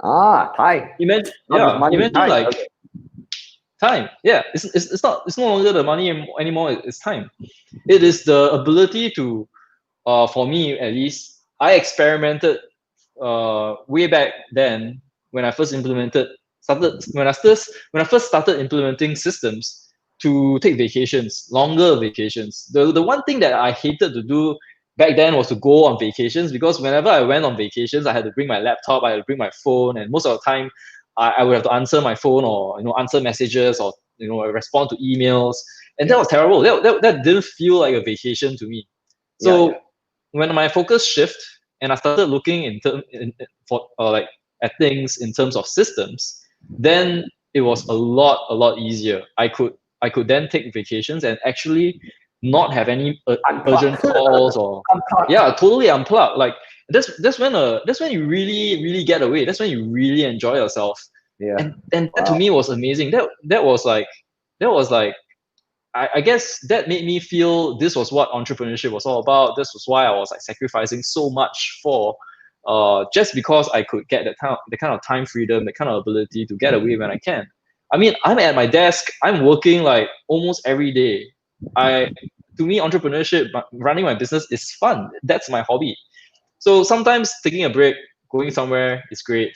Time. Not just money, Imagine time. like Okay. time. Yeah, it's no longer the money anymore. It's time. It is the ability to, for me at least, I experimented way back then when I first when I first started implementing systems to take vacations, longer vacations. The one thing that I hated to do back then was to go on vacations, because whenever I went on vacations, I had to bring my laptop, I had to bring my phone, and most of the time I would have to answer my phone, or answer messages, or respond to emails, and that was terrible. That didn't feel like a vacation to me. Yeah. So when my focus shift and I started looking for like at things in terms of systems, then it was a lot easier. I could then take vacations and actually not have any urgent Unplugged. calls, or Unplugged. yeah, totally unplug. Like that's when you really get away. That's when you really enjoy yourself. Yeah. And that to Wow. me was amazing. That was like I guess that made me feel this was what entrepreneurship was all about. This was why I was like sacrificing so much for, just because I could get the kind of time freedom, the kind of ability to get away when I can. I mean, I'm at my desk, I'm working like almost every day. I to me, entrepreneurship, running my business is fun. That's my hobby. So sometimes taking a break, going somewhere is great.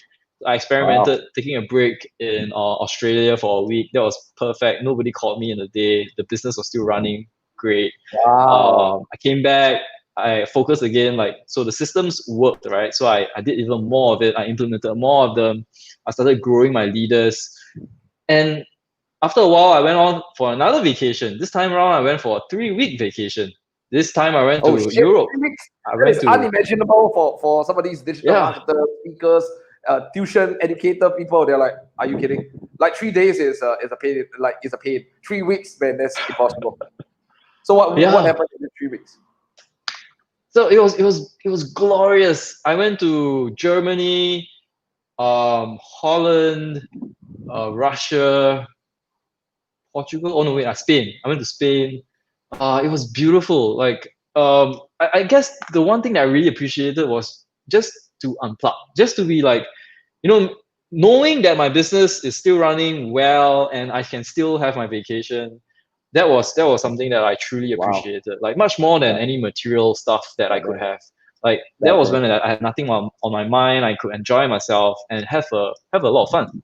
I Wow. experimented taking a break in Australia for a week. That was perfect. Nobody called me in a day. The business was still running great. Wow. I came back. I focused again. Like, so the systems worked, right? So I did even more of it. I implemented more of them. I started growing my leaders, and after a while, I went on for another vacation. This time around, I went for a 3-week vacation. This time, I went Oh to shit, Europe. 3 weeks. I That went is to unimaginable for some of these digital yeah, marketers, speakers, tuition educator people. They're like, are you kidding? Like 3 days is a pain. Like is a pain. 3 weeks, man, that's impossible. So what yeah. happened in the 3 weeks? So it was glorious. I went to Germany, Holland, Russia, Portugal. Oh no, wait, Spain. I went to Spain. It was beautiful. Like, I guess the one thing that I really appreciated was just to unplug, just to be like, you know, knowing that my business is still running well and I can still have my vacation. That was something that I truly Wow. appreciated, like much more than Yeah, any material stuff that I yeah, could man. have. Like that was when Definitely. I had nothing on my mind. I could enjoy myself and have a lot of fun.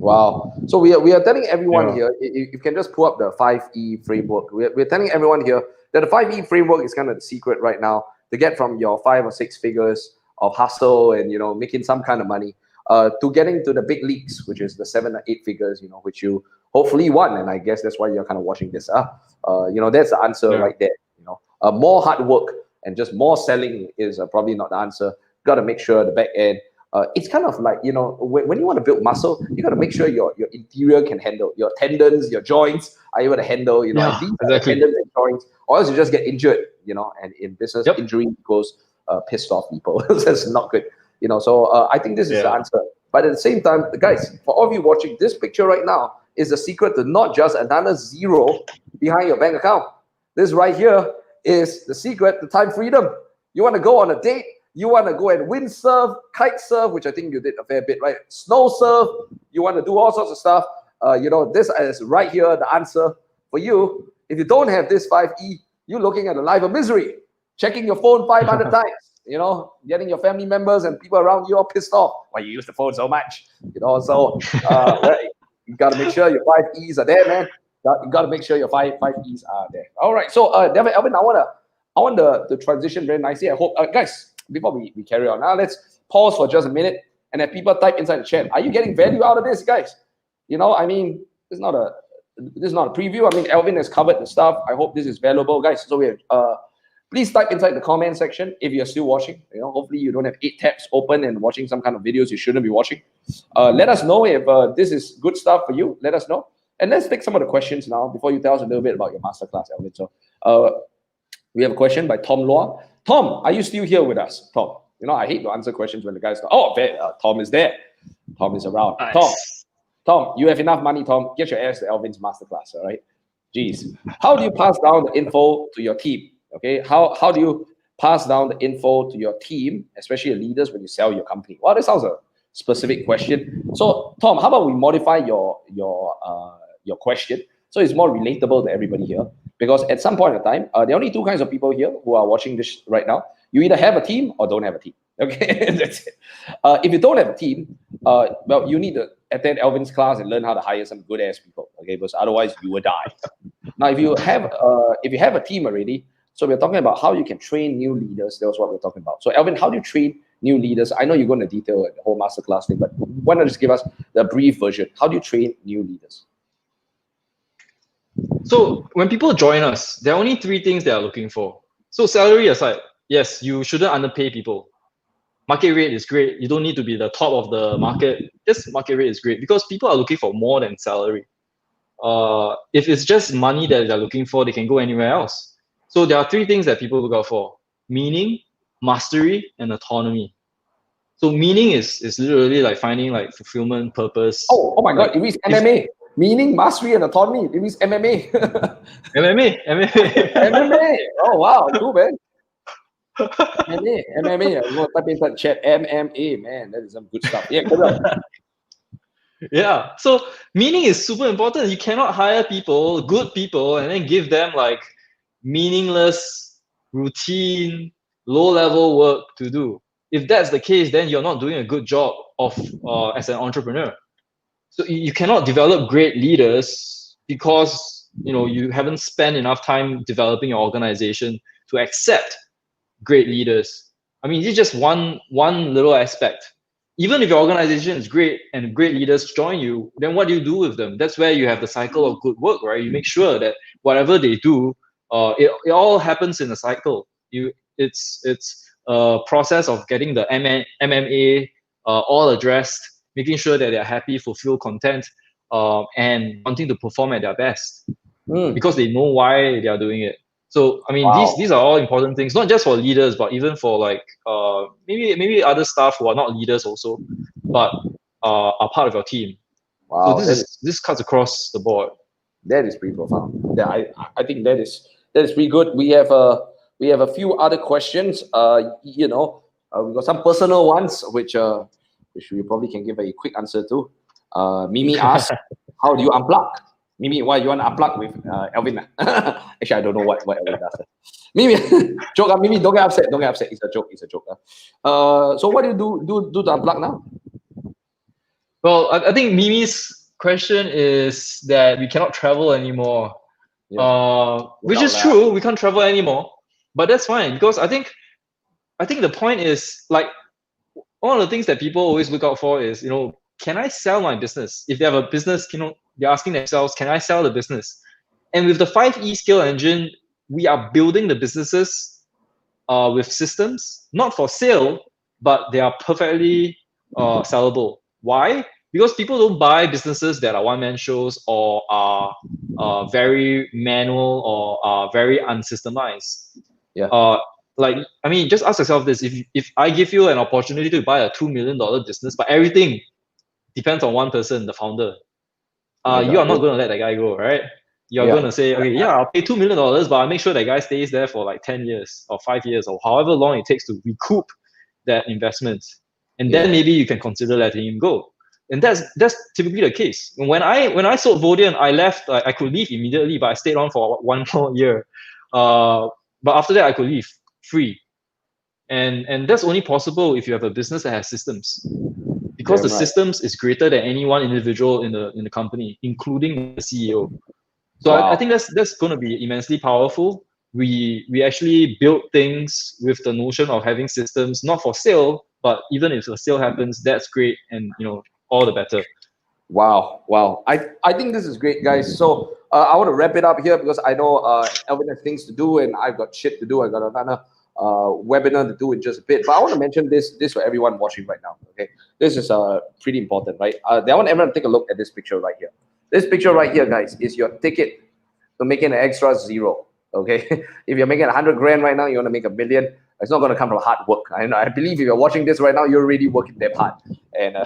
Wow. So we are telling everyone Yeah, here, you can just pull up the 5E framework. We're telling everyone here that the 5E framework is kind of the secret right now to get from your 5 or 6 figures of hustle and, making some kind of money to getting to the big leagues, which is the 7 or 8 figures, which you hopefully won. And I guess that's why you're kind of watching this. That's the answer yeah, right there. More hard work and just more selling is probably not the answer. Got to make sure the back end it's kind of like when you want to build muscle, you got to make sure your interior can handle your tendons, your joints are able to handle. And yeah, these are the exactly. tendons and joints, or else you just get injured. And in business, Yep. injury equals pissed off people. That's not good. So I think this is the Yeah. answer. But at the same time, guys, for all of you watching, this picture right now is the secret to not just another zero behind your bank account. This right here is the secret to time freedom. You want to go on a date, you want to go and windsurf, kite surf, which I think you did a fair bit, right? Snow surf. You want to do all sorts of stuff. This is right here the answer for you. If you don't have this 5E, you're looking at a life of misery. Checking your phone 500 times. Getting your family members and people around you all pissed off. Why you use the phone so much? So you got to make sure your 5Es are there, man. You got to make sure your five E's are there. All right. So, Devin, Alvin, I want the transition very nicely. I hope, guys, before we carry on, now let's pause for just a minute and have people type inside the chat. Are you getting value out of this, guys? I mean, this is not a preview. I mean, Alvin has covered the stuff. I hope this is valuable, guys. So please type inside the comment section if you're still watching. Hopefully you don't have 8 tabs open and watching some kind of videos you shouldn't be watching. Let us know if this is good stuff for you. Let us know. And let's take some of the questions now before you tell us a little bit about your masterclass, Alvin. So we have a question by Tom Loa. Tom, are you still here with us? Tom, I hate to answer questions when the guy's not. Oh, Tom is there. Tom is around. Nice. Tom, you have enough money, Tom. Get your ass to Alvin's masterclass, all right? Jeez. How do you pass down the info to your team? Okay, how do you pass down the info to your team, especially your leaders, when you sell your company? Well, this sounds a specific question. So, Tom, how about we modify your question so it's more relatable to everybody here? Because at some point in time, there are only 2 kinds of people here who are watching this right now. You either have a team or don't have a team. Okay, that's it. If you don't have a team, well, you need to attend Alvin's class and learn how to hire some good ass people. Okay, because otherwise you will die. Now, if you have a team already, so we're talking about how you can train new leaders. That was what we're talking about. So, Alvin, how do you train new leaders? I know you're going to detail the whole masterclass thing, but why not just give us the brief version? How do you train new leaders? So when people join us, there are only 3 things they are looking for. So salary aside, yes, you shouldn't underpay people. Market rate is great. You don't need to be the top of the market. Just market rate is great because people are looking for more than salary. If it's just money that they're looking for, they can go anywhere else. So there are 3 things that people look out for: meaning, mastery, and autonomy. So meaning is literally like finding like fulfillment, purpose. Oh my like God! It means MMA, meaning mastery and autonomy. It means MMA. MMA. MMA. Oh wow, cool man. MMA. I'm gonna type inside the chat. MMA, man, that is some good stuff. Yeah, carry on. Yeah. So meaning is super important. You cannot hire people, good people, and then give them like meaningless, routine, low-level work to do. If that's the case, then you're not doing a good job of as an entrepreneur. So you cannot develop great leaders because you haven't spent enough time developing your organization to accept great leaders. I mean, it's just one little aspect. Even if your organization is great and great leaders join you, then what do you do with them? That's where you have the cycle of good work, right? You make sure that whatever they do, it all happens in a cycle. It's a process of getting the MMA all addressed, making sure that they're happy, fulfilled, content, and wanting to perform at their best because they know why they are doing it. So I mean, Wow. these are all important things, not just for leaders, but even for like maybe other staff who are not leaders also, but are part of your team. So Wow. this cuts across the board. That is pretty profound. Yeah, I think that is pretty good. We have a few other questions. We got some personal ones which we probably can give a quick answer to. Mimi asked, "How do you unplug?" Mimi, why you want to unplug with Alvin? Actually, I don't know what Alvin does. Mimi, joke. Mimi, don't get upset. Don't get upset. It's a joke. It's a joke. So what do you do to unplug now? Well, I think Mimi's question is that we cannot travel anymore. Which is true. We can't travel anymore, but that's fine because I think the point is like one of the things that people always look out for is can I sell my business? If they have a business, they're asking themselves, can I sell the business? And with the 5E scale engine, we are building the businesses with systems, not for sale, but they are perfectly sellable. Why? Because people don't buy businesses that are one-man shows or are very manual or are very unsystemized. Yeah. I mean, just ask yourself this: if I give you an opportunity to buy a $2 million business, but everything depends on one person, the founder, you are not going to let that guy go, right? You're going to say, okay, yeah, I'll pay $2 million, but I'll make sure that guy stays there for like 10 years or 5 years or however long it takes to recoup that investment. And then maybe you can consider letting him go. And that's typically the case. When I sold Vodian, I left. I could leave immediately, but I stayed on for 1 more year. But after that, I could leave free. And that's only possible if you have a business that has systems. Because the systems is greater than any one individual in the company, including the CEO. So I think that's going to be immensely powerful. We actually build things with the notion of having systems, not for sale, but even if a sale happens, that's great, and all the better. Wow. I think this is great, guys. So I want to wrap it up here because I know Alvin has things to do and I've got shit to do. I got another webinar to do in just a bit. But I want to mention this for everyone watching right now. Okay, this is pretty important, right? I want everyone to take a look at this picture right here. This picture right here, guys, is your ticket to making an extra zero. Okay, if you're making 100 grand right now, you want to make $1 million. It's not going to come from hard work. I believe if you're watching this right now, you're already working that hard, and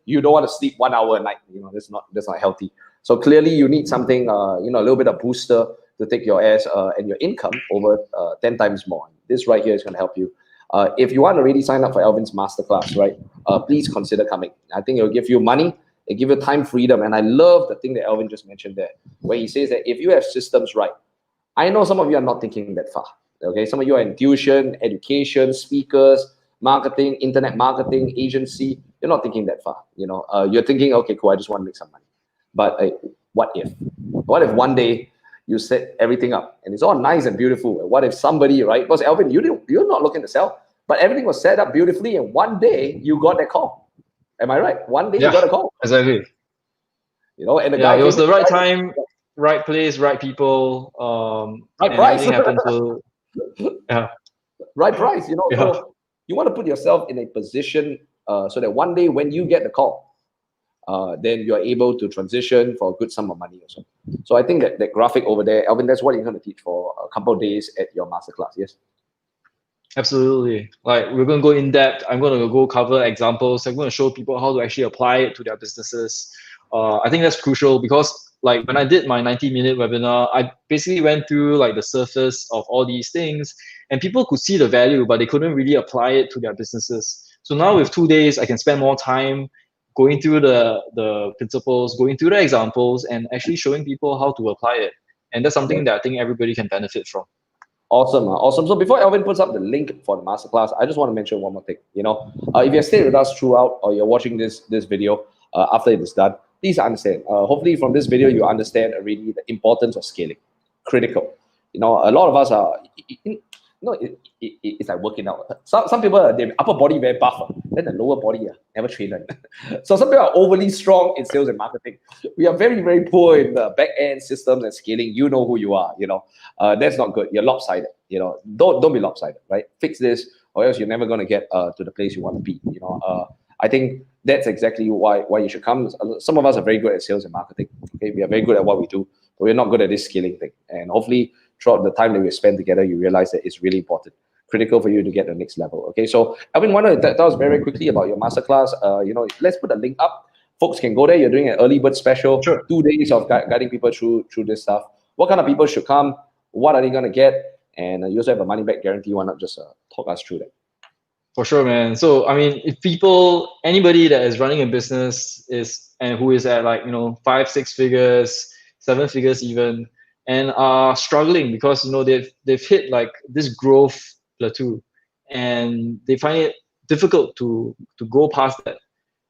you don't want to sleep 1 hour a night. That's not healthy. So clearly, you need something, a little bit of booster to take your ass and your income over 10 times more. This right here is going to help you. If you want to really sign up for Alvin's masterclass, right? Please consider coming. I think it'll give you money, it'll give you time freedom, and I love the thing that Alvin just mentioned there, where he says that if you have systems right, I know some of you are not thinking that far. Okay, some of you are in tuition, education, speakers, marketing, internet marketing, agency. You're not thinking that far. You're thinking, okay, cool, I just want to make some money. But what if? What if one day you set everything up and it's all nice and beautiful? What if somebody, right? Because Alvin, you're not looking to sell, but everything was set up beautifully, and one day you got that call. Am I right? One day you got a call. Exactly. And the guy, it was the right time, right place, right people, right price. Everything happened to right price. So you want to put yourself in a position so that one day when you get the call, then you're able to transition for a good sum of money also. So I think that graphic over there, Alvin, that's what you're going to teach for a couple of days at your masterclass. Yes. Absolutely. Like, we're going to go in depth. I'm going to go cover examples. I'm going to show people how to actually apply it to their businesses. I think that's crucial because, like, when I did my 90-minute webinar, I basically went through like the surface of all these things, and people could see the value, but they couldn't really apply it to their businesses. So now with 2 days, I can spend more time going through the principles, going through the examples, and actually showing people how to apply it. And that's something that I think everybody can benefit from. Awesome, awesome. So before Alvin puts up the link for the masterclass, I just want to mention one more thing. If you're staying with us throughout, or you're watching this video after it is done, please understand. Hopefully, from this video, you understand already the importance of scaling. Critical. A lot of us are. It's like working out. Some people, their upper body very buff, then the lower body never trained. So some people are overly strong in sales and marketing. We are very, very poor in the back end systems and scaling. You know who you are. That's not good. You're lopsided. Don't be lopsided, right? Fix this, or else you're never going to get to the place you want to be. I think that's exactly why you should come. Some of us are very good at sales and marketing. Okay, we are very good at what we do, but we're not good at this scaling thing. And hopefully, throughout the time that we spend together, you realize that it's really important, critical for you to get the next level. Okay, so Alvin, why don't you tell us very quickly about your masterclass? Let's put a link up. Folks can go there. You're doing an early bird special, Sure. 2 days of guiding people through this stuff. What kind of people should come? What are they going to get? And you also have a money back guarantee. Why not just talk us through that? For sure, man. So I mean, if anybody that is running a business and who is at 5, 6 figures, 7 figures even, and are struggling because they've hit like this growth plateau, and they find it difficult to go past that.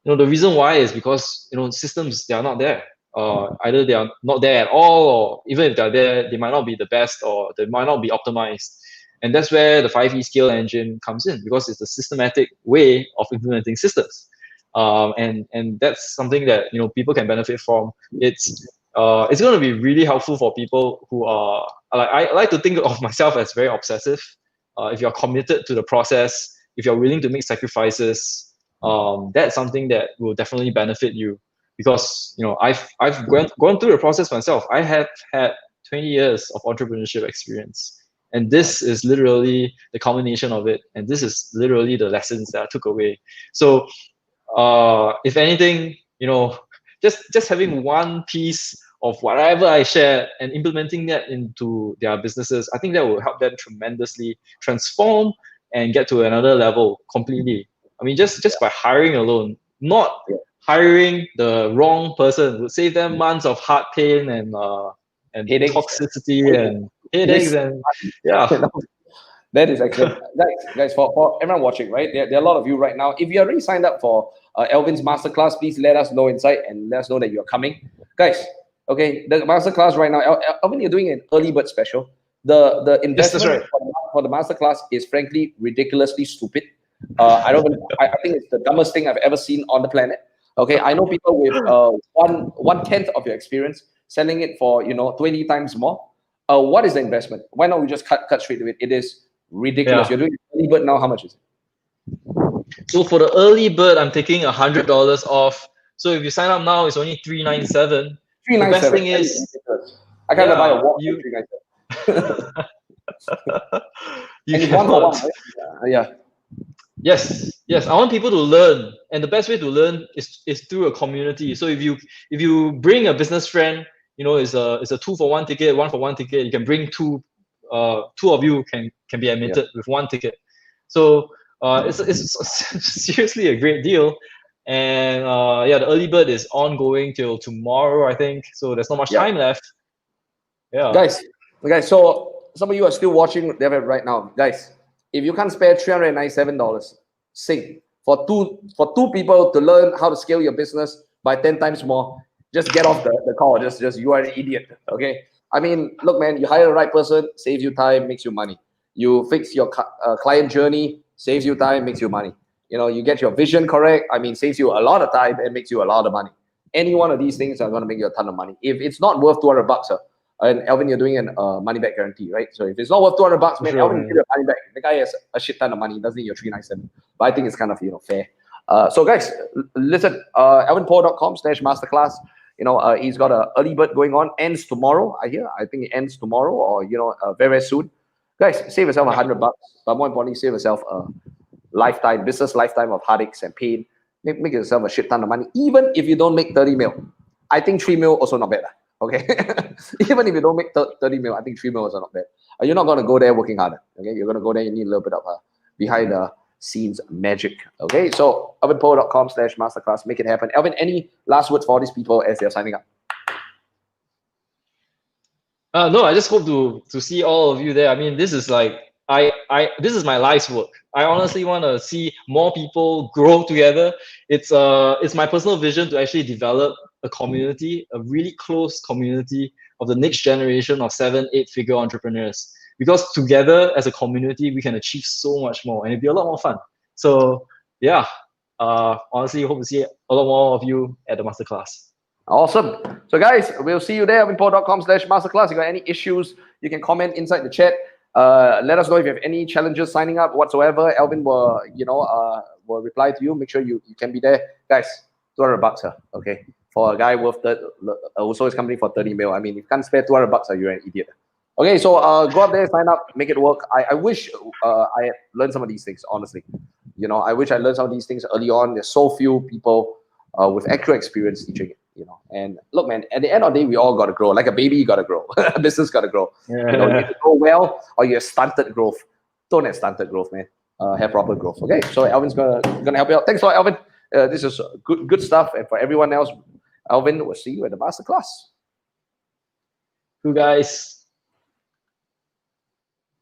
The reason why is because systems, they are not there. Either they are not there at all, or even if they're there, they might not be the best, or they might not be optimized. And that's where the 5E scale engine comes in, because it's a systematic way of implementing systems. And that's something that people can benefit from. It's going to be really helpful for people who are I like to think of myself as very obsessive. If you're committed to the process, if you're willing to make sacrifices, that's something that will definitely benefit you. Because I've gone through the process myself. I have had 20 years of entrepreneurship experience, and this is literally the culmination of it. And this is literally the lessons that I took away. So if anything, just having one piece of whatever I share and implementing that into their businesses, I think that will help them tremendously transform and get to another level completely. I mean, just by hiring alone, not hiring the wrong person would save them months of heart pain and Headaches. toxicity and headaches and That is excellent. guys, for everyone watching, right? There are a lot of you right now. If you already signed up for Alvin's masterclass, please let us know inside and let us know that you're coming. Guys, okay, the masterclass right now, Alvin, you're doing an early bird special. The investment for the masterclass is frankly ridiculously stupid. I think it's the dumbest thing I've ever seen on the planet. Okay, I know people with 1/10 of your experience selling it for 20 times more. What is the investment? Why not we just cut straight to it? It is ridiculous. You're doing early bird now. How much is it? So for the early bird, I'm taking $100 off. So if you sign up now, it's only $397. The best thing is, I can't buy a watch for $397. You can one. Yeah. Yes. I want people to learn, and the best way to learn is through a community. So if you bring a business friend, it's a 2-for-1 ticket, 1-for-1 ticket. You can bring two of you can be admitted with 1 ticket. So it's seriously a great deal. And the early bird is ongoing till tomorrow, I think. So there's not much time left. Yeah. Guys, so some of you are still watching right now. Guys, if you can't spare $397, sing for two people to learn how to scale your business by 10 times more. Just get off the call. Just you are an idiot. Okay. I mean, look, man, you hire the right person, saves you time, makes you money. You fix your client journey, saves you time, makes you money. You get your vision correct. I mean, saves you a lot of time and makes you a lot of money. Any one of these things are going to make you a ton of money. If it's not worth $200, and Alvin, you're doing a money back guarantee, right? So if it's not worth $200, man, Alvin will give you money back. The guy has a shit ton of money. He doesn't need your $397. But I think it's kind of fair. So guys, listen, alvinpower.com/masterclass. He's got an early bird going on. Ends tomorrow. I think it ends tomorrow, or very, very soon. Guys, save yourself $100, but more importantly, save yourself a business lifetime of heartaches and pain. Make yourself a shit ton of money, even if you don't make 30 mil. I think 3 mil also not bad. Okay, even if you don't make 30 mil, I think 3 mil is not bad. You're not going to go there working harder. Okay, you're going to go there. You need a little bit of behind the scenes magic. Okay, so alvinpower.com/masterclass. Make it happen. Alvin, any last words for these people as they're signing up? No, I just hope to see all of you there. I mean, this is like this is my life's work. I honestly want to see more people grow together. It's my personal vision to actually develop a community, a really close community of the next generation of 7, 8 figure entrepreneurs. Because together as a community, we can achieve so much more, and it'd be a lot more fun. So yeah, honestly, hope to see a lot more of you at the masterclass. Awesome. So guys, we'll see you there, alvinpaul.com/masterclass. If you got any issues, you can comment inside the chat. Let us know if you have any challenges signing up whatsoever. Alvin will, will reply to you. Make sure you can be there. Guys, $200, huh? Okay. For a guy worth also his company for 30 mil. I mean, if you can't spare $200, you're an idiot. Okay, so go up there, sign up, make it work. I wish I had learned some of these things, honestly. I wish I learned some of these things early on. There's so few people with actual experience teaching it. And look, man, at the end of the day, we all got to grow. Like a baby, you got to grow. A business got to grow. Yeah. You need to grow well, or you have stunted growth. Don't have stunted growth, man. Have proper growth. Okay, so Alvin's gonna help you out. Thanks a lot, Alvin. This is good stuff. And for everyone else, Alvin, we'll see you at the masterclass. You guys.